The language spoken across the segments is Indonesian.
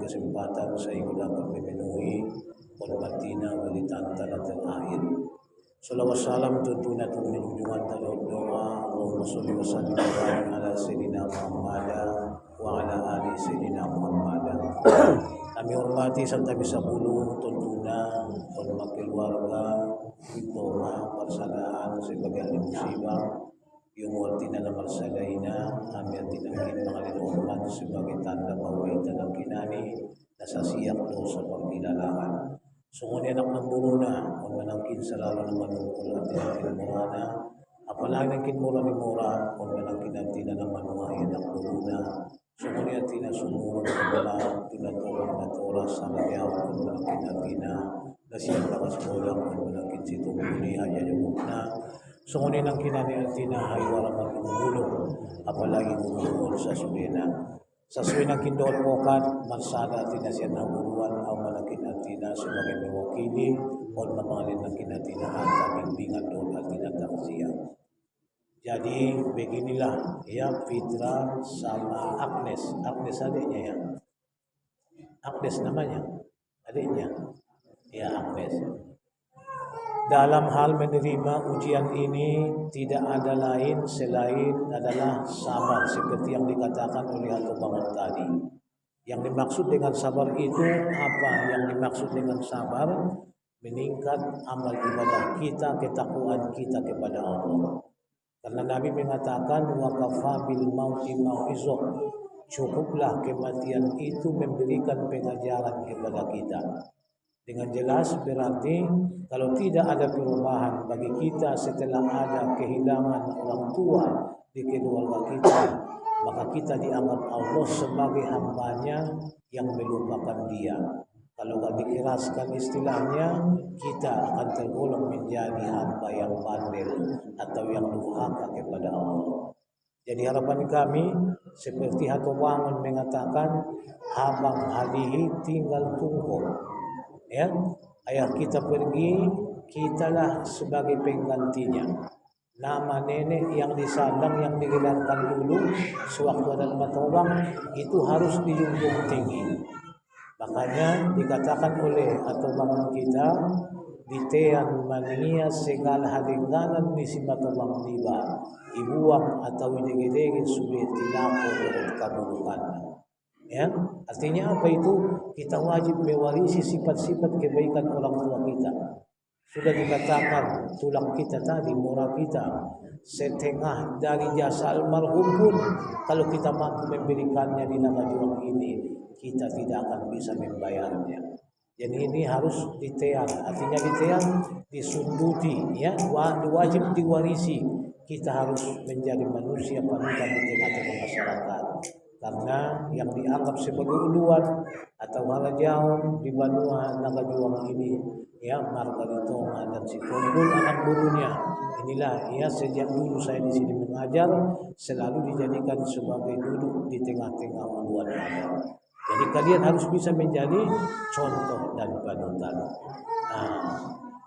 Kesempatan saya dapat memenuhi hormatina walitan talatul akhir. Salawat salam tentunya junjungan taluk doa Allahumma sholli wa sallim ala sayyidina Muhammad wa ala ali sayyidina Muhammad. Kami hormati serta bisa bulu tentunya hormat keluarga kita persadaan sebagai ahli musibah yung wartina na marsagaina kami at tinangkin mga hormat sebagai tanda bahwa itanang kinani nasasiyak do sa pagkilalaan. Sungunin anak ng buruna kung manangkin sa lalo ng manungkul at tinangkin murana apalagi nangkin mura ni mura kung manangkin at tinanang manuhay ng buruna. Sungunin at tinasumurang sa bala tinatulong na toras sa nagyaw kung manangkin at Kasihan ka sekolah kung malakit situ muli hanya jumuk na sungunin ang kinaniantina ay walang magmumulong apalagi mumulong sa suwena. Sa suwena kindol mo kan marsada atina siya na buruan ang malakit atina sebagai mewakili o mapangalin ng kinatina at kaming bingat doon atina taksiya. Jadi beginilah ya Fitra sama Agnes. Agnes adiknya ya. Agnes namanya. Adiknya. Ya Agnes. Dalam hal menerima ujian ini tidak ada lain selain adalah sabar seperti yang dikatakan oleh Ato Bangun tadi. Yang dimaksud dengan sabar itu apa? Yang dimaksud dengan sabar meningkat amal ibadah kita, ketakwaan kita kepada Allah. Karena Nabi mengatakan wa kafa bil mauti mau'izah. Cukuplah kematian itu memberikan pengajaran kepada kita. Dengan jelas berarti kalau tidak ada perubahan bagi kita setelah ada kehilangan orang tua di keluarga kita, maka kita dianggap Allah sebagai hambanya yang melupakan dia. Kalau tak dikeraskan istilahnya, kita akan tergolong menjadi hamba yang bandel atau yang durhaka kepada Allah. Jadi harapan kami seperti Hato Bangun mengatakan, habang hadihi tinggal tunggu. Ya, ayah kita pergi, kitalah sebagai penggantinya. Nama nenek yang disandang, yang digelarkan dulu sewaktu ada matobang itu harus dijunjung tinggi. Makanya dikatakan oleh Ato Bangun kita, ditean mania segala halingganan ni si matobang tiba, ibuang atau idegedege sulit tilapo dengan keburukan. Ya, artinya apa itu? Kita wajib mewarisi sifat-sifat kebaikan orang tua kita. Sudah dikatakan tulang kita tadi, moral kita setengah dari jasa almarhum pun kalau kita mampu memberikannya di nama juang ini, kita tidak akan bisa membayarnya. Jadi ini harus ditean, artinya ditean, disunduti, ya, wajib diwarisi. Kita harus menjadi manusia panutan di tengah-tengah masyarakat. Karena yang dianggap sebagai uluan atau halajaun di Banua Nagajuang ini, ya, Margaritonga dan si Kumpul anak gurunya. Inilah ya, sejak dulu saya di sini mengajar selalu dijadikan sebagai duduk di tengah-tengah uluan ada. Jadi kalian harus bisa menjadi contoh dan panutan.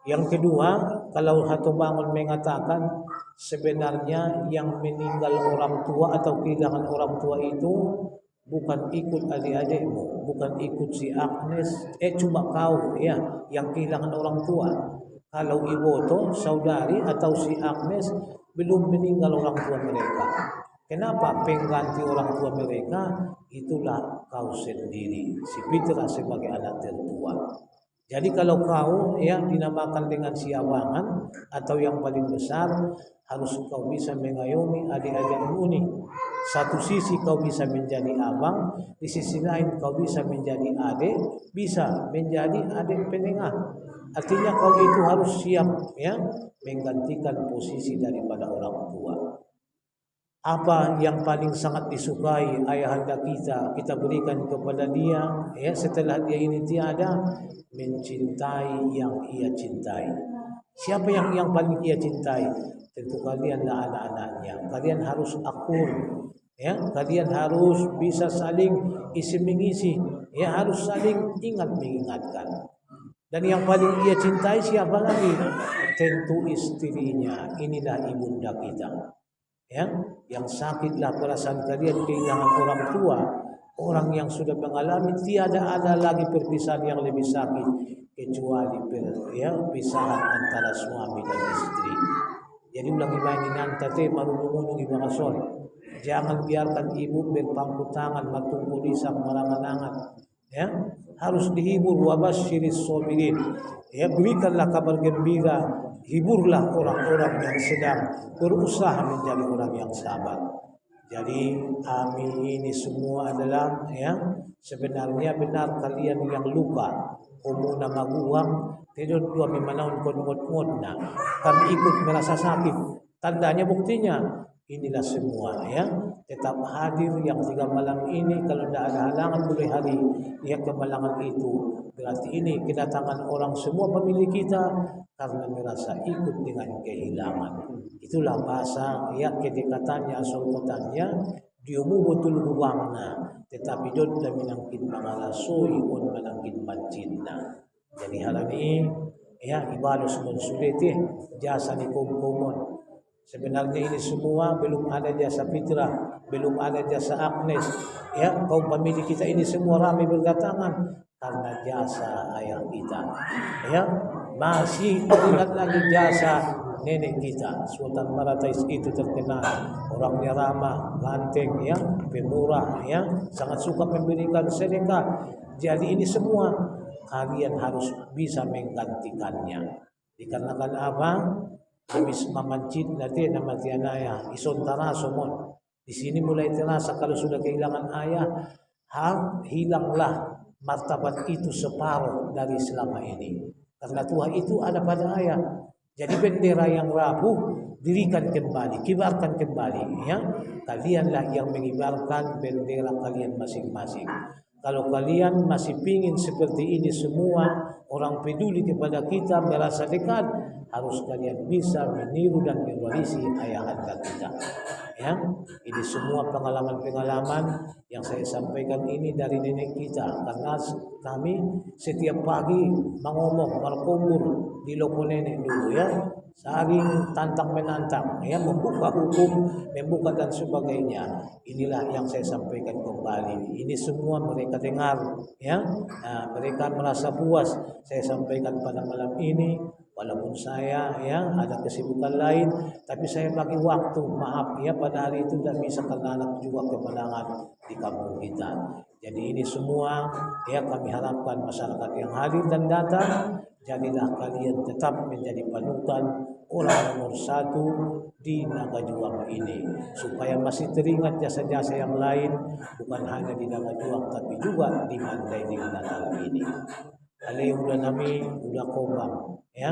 Yang kedua, kalau Hato Bangun mengatakan sebenarnya yang meninggal orang tua atau kehilangan orang tua itu bukan ikut adik-adikmu, bukan ikut si Agnes, cuma kau ya yang kehilangan orang tua. Kalau ibu to, saudari atau si Agnes belum meninggal orang tua mereka. Kenapa pengganti orang tua mereka? Itulah kau sendiri, si Fitra sebagai anak tertua. Jadi kalau kau yang dinamakan dengan siawangan atau yang paling besar, harus kau bisa mengayomi adik-adikmu ini. Satu sisi kau bisa menjadi abang, di sisi lain kau bisa menjadi adik, bisa menjadi adik penengah. Artinya kau itu harus siap ya menggantikan posisi daripada orang tua. Apa yang paling sangat disukai ayahanda kita berikan kepada dia ya setelah dia ini tiada, mencintai yang ia cintai. Siapa yang paling ia cintai? Tentu kalianlah anak-anaknya. Kalian harus akur ya, kalian harus bisa saling isi mengisi ya, harus saling ingat mengingatkan. Dan yang paling ia cintai siapa lagi? Tentu istrinya. Inilah ibunda kita. Ya, yang sakitlah perasaan kalian kehilangan orang tua, orang yang sudah mengalami tiada ada lagi perpisahan yang lebih sakit kecuali perpisahan antara suami dan istri. Jadi ulang ibaini nanti marunungunung ibarason. Jangan biarkan ibu berpangku tangan matunggu lisang marangan-angan. Ya, harus dihibur wabasyiris sabirin. Ya, berikanlah kabar gembira, hiburlah orang-orang yang sedang berusaha menjadi orang yang sabar. Jadi kami ini semua adalah ya sebenarnya benar kalian yang luka umuna maguwang tidak dua memanaun kongot-ngotna kami ikut merasa sakit. Tandanya buktinya inilah semua ya. Tetap hadir yang 3 malam ini, kalau tidak ada halangan boleh hari ya kemalangan itu. Berarti ini kedatangan orang semua pemilih kita karena merasa ikut dengan kehilangan. Itulah bahasa ya kedekatannya asal kotanya diumu betul ruangna tetapi dot dan minangkin mangalasoi on manangkin mancinna. Jadi hal ini ya ibadah sulitih jasa di kumon. Sebenarnya ini semua belum ada jasa Fitrah, belum ada jasa Agnes. Ya, kaum pemilih kita ini semua ramai berdatangan karena jasa ayah kita. Ya, masih ingat lagi jasa nenek kita. Sultan Baratais itu terkenal, orangnya ramah, ganteng, ya, pemurah, ya, sangat suka memberikan sedekah. Jadi ini semua kalian harus bisa menggantikannya. Dikarenakan apa? Habis mamancit nanti nama tianaya ison somon. Di sini mulai terasa kalau sudah kehilangan ayah, hilanglah martabat itu separuh dari selama ini. Karena Tuhan itu ada pada ayah. Jadi bendera yang rapuh dirikan kembali, kibarkan kembali, ya. Kalianlah yang mengibarkan bendera kalian masing-masing. Kalau kalian masih pingin seperti ini semua, orang peduli kepada kita, merasa dekat, harus kalian bisa meniru dan mewarisi ayah anda kita. Ya, ini semua pengalaman-pengalaman yang saya sampaikan ini dari nenek kita, karena kami setiap pagi mengomong, berkumpul di loko nenek dulu ya, saling tantang menantang, ya, membuka hukum, membuka dan sebagainya. Inilah yang saya sampaikan kembali. Ini semua mereka dengar, ya, mereka merasa puas. Saya sampaikan pada malam ini. Walaupun saya ya ada kesibukan lain, tapi saya bagi waktu, maaf ya pada hari itu tidak bisa karena anak juga kemenangan di kampung kita. Jadi ini semua ya kami harapkan masyarakat yang hadir dan datang, jadilah kalian tetap menjadi panutan orang nomor 1 di Naga Juang ini, supaya masih teringat jasa-jasa yang lain, bukan hanya di Naga Juang tapi juga di Mandailing Natal ini. Ale udah nami udah kombang ya,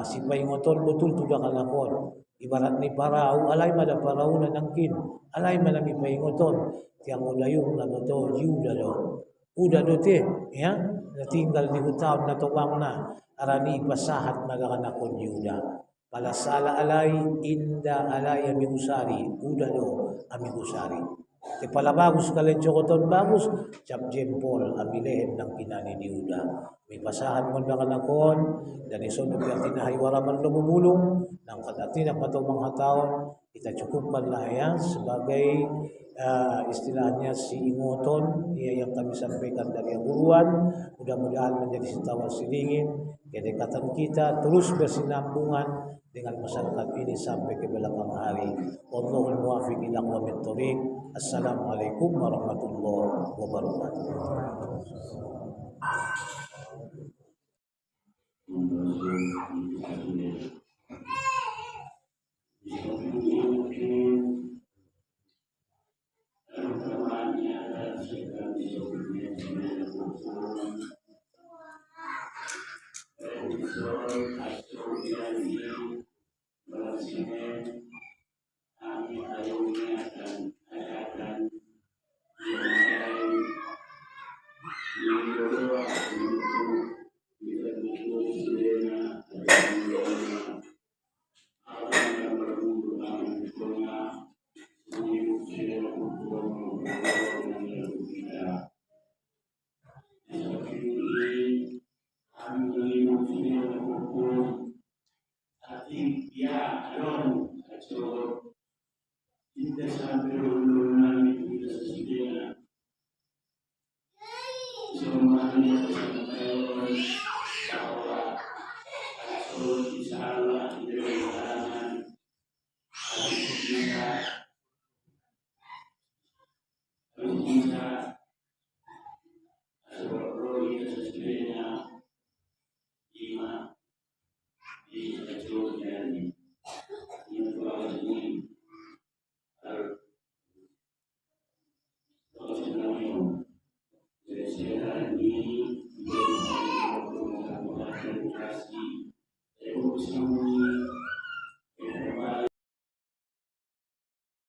si paingoton betul tu dah kalakon ibarat ni parau alai mada parau na nangkin alai mana mi paingoton tiang ulayung na betul udah do teh ya, na tinggal di hutan na tobang na arani pasahat naganakon yuda pala sala alai inda alai amigusari udah do amigusari. Kepala bagus kalian cokoton bagus, cap jempol ambilehen ng kinani diuda. May pasahan mo na kanakon, dan iso na biyak tinahay waraman lumubulong, ng kadatin ang patawang hataon, kita cukupkan lah ya sebagai istilahnya si ingoton yang kami sampaikan dari yang buruan. Mudah-mudahan menjadi sitawal silingin kedekatan kita terus bersinambungan dengan masyarakat ini sampai ke belakang hari. Wallahul muwaffiq ila aqwamit thoriq. Assalamualaikum warahmatullahi wabarakatuh. Kita sampai ulunan kita sesudah semuanya sampai